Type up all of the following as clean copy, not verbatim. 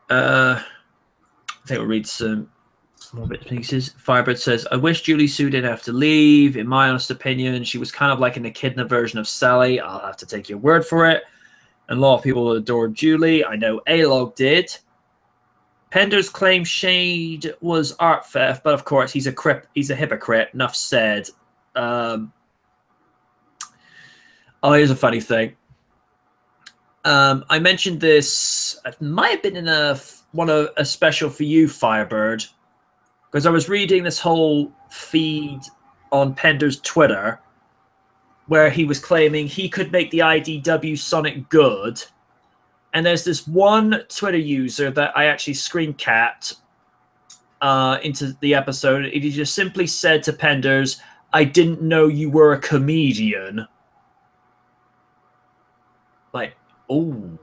I think we'll read some more bits and pieces. Firebird says, I wish Julie Sue didn't have to leave. In my honest opinion, she was kind of like an echidna version of Sally. I'll have to take your word for it. And a lot of people adored Julie. I know A-Log did. Penders claimed Shade was art theft, but of course he's a hypocrite. Enough said. Oh, here's a funny thing. I mentioned this. It might have been in a special for you, Firebird, because I was reading this whole feed on Pender's Twitter, where he was claiming he could make the IDW Sonic good. And there's this one Twitter user that I actually screen capped into the episode. He just simply said to Penders, I didn't know you were a comedian. Like, oh.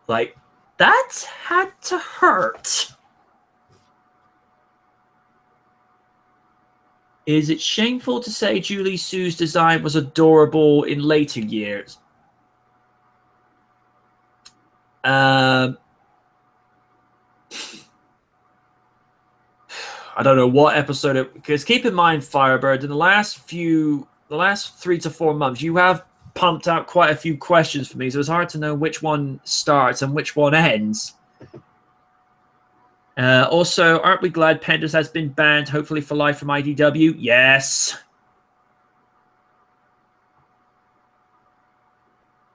Like, that had to hurt. Is it shameful to say Julie Sue's design was adorable in later years? I don't know what episode it, because keep in mind, Firebird, in the last 3 to 4 months, you have pumped out quite a few questions for me, so it's hard to know which one starts and which one ends. Also, aren't we glad Penders has been banned, hopefully for life, from IDW? Yes.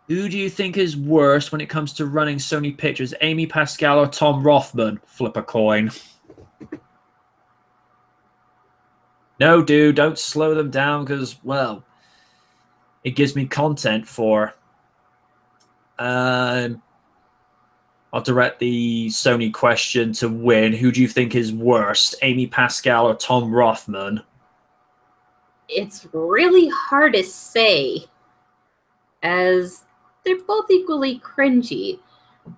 Who do you think is worse when it comes to running Sony Pictures, Amy Pascal or Tom Rothman? Flip a coin. No, dude, don't slow them down because, well, it gives me content for. I'll direct the Sony question to win. Who do you think is worse, Amy Pascal or Tom Rothman? It's really hard to say, as they're both equally cringy.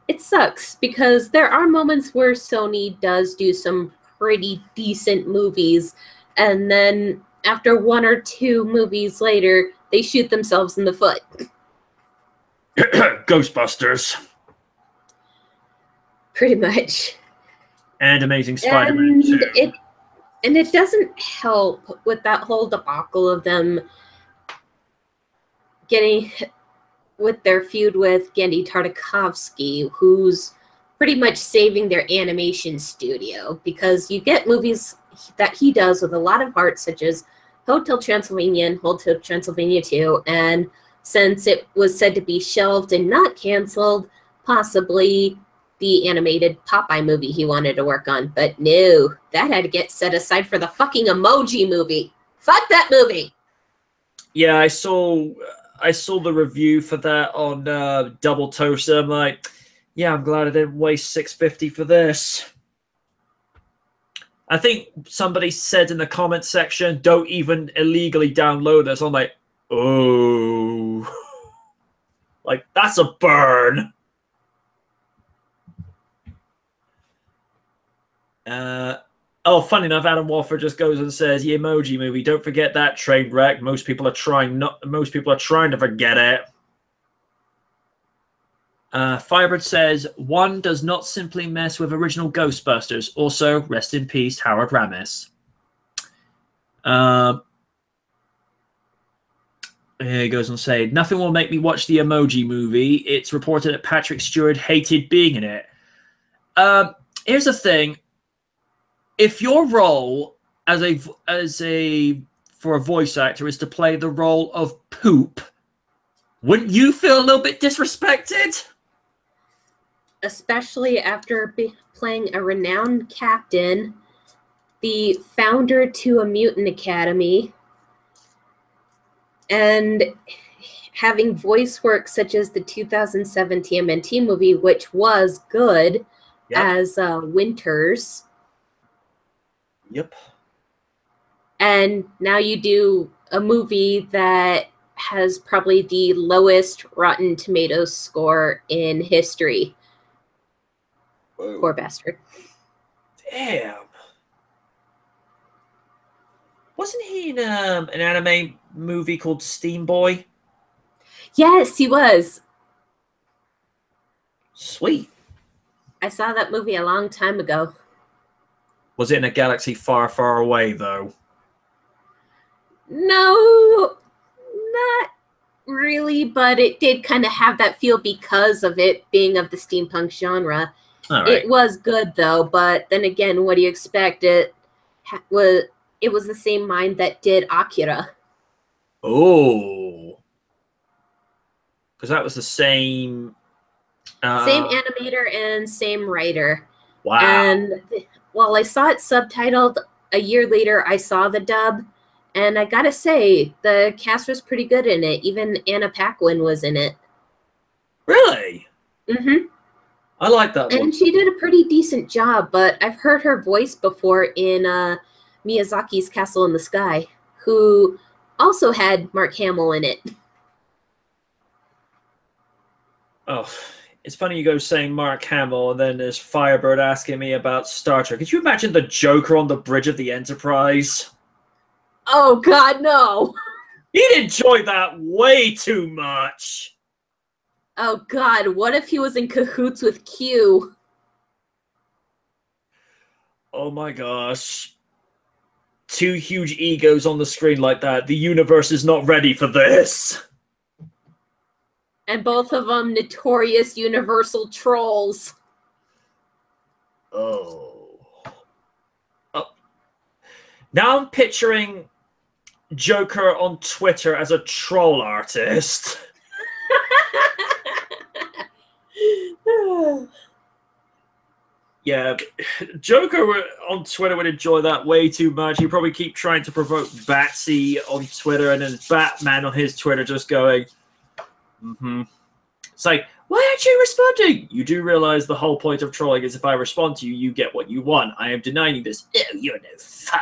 It sucks because there are moments where Sony does do some pretty decent movies, and then after 1 or 2 movies later, they shoot themselves in the foot. Ghostbusters. Pretty much. And Amazing Spider-Man 2. And it doesn't help with that whole debacle of them getting with their feud with Genndy Tartakovsky, who's pretty much saving their animation studio, because you get movies that he does with a lot of heart, such as Hotel Transylvania and Hotel Transylvania 2, and since it was said to be shelved and not canceled, possibly the animated Popeye movie he wanted to work on. But no, that had to get set aside for the fucking Emoji movie. Fuck that movie! Yeah, I saw the review for that on Double Toaster. I'm like, yeah, I'm glad I didn't waste $6.50 for this. I think somebody said in the comment section, don't even illegally download this. I'm like, oh. Like, that's a burn. Oh, funny enough, Adam Walford just goes and says, the Emoji movie, don't forget that train wreck. Most people are trying to forget it. Firebird says, one does not simply mess with original Ghostbusters. Also, rest in peace, Howard Ramis. He goes on to say, nothing will make me watch the Emoji movie. It's reported that Patrick Stewart hated being in it. Here's the thing. If your role for a voice actor is to play the role of poop, wouldn't you feel a little bit disrespected? Especially after playing a renowned captain, the founder to a mutant academy, and having voice work such as the 2007 TMNT movie, which was good, as Winters. Yep. And now you do a movie that has probably the lowest Rotten Tomatoes score in history. Whoa. Poor bastard. Damn. Wasn't he in an anime movie called Steam Boy? Yes, he was. Sweet. I saw that movie a long time ago. Was it in a galaxy far, far away, though? No, not really, but it did kind of have that feel because of it being of the steampunk genre. All right. It was good though, but then again, what do you expect? Was the same mind that did Akira. Oh, because that was the same. Same animator and same writer. Wow. And while I saw it subtitled, a year later I saw the dub, and I gotta say the cast was pretty good in it. Even Anna Paquin was in it. Really? Mm-hmm. I like that one. And she did a pretty decent job, but I've heard her voice before in Miyazaki's Castle in the Sky, who also had Mark Hamill in it. Oh, it's funny you go saying Mark Hamill, and then there's Firebird asking me about Star Trek. Could you imagine the Joker on the bridge of the Enterprise? Oh, God, no. He'd enjoy that way too much. Oh, God, what if he was in cahoots with Q? Oh my gosh. Two huge egos on the screen like that. The universe is not ready for this. And both of them notorious universal trolls. Oh. Now I'm picturing Joker on Twitter as a troll artist. Yeah, Joker on Twitter would enjoy that way too much. He'd probably keep trying to provoke Batsy on Twitter, and then Batman on his Twitter just going, It's like, why aren't you responding? You do realize the whole point of trolling is if I respond to you, you get what you want. I am denying this. Oh, you're no fun.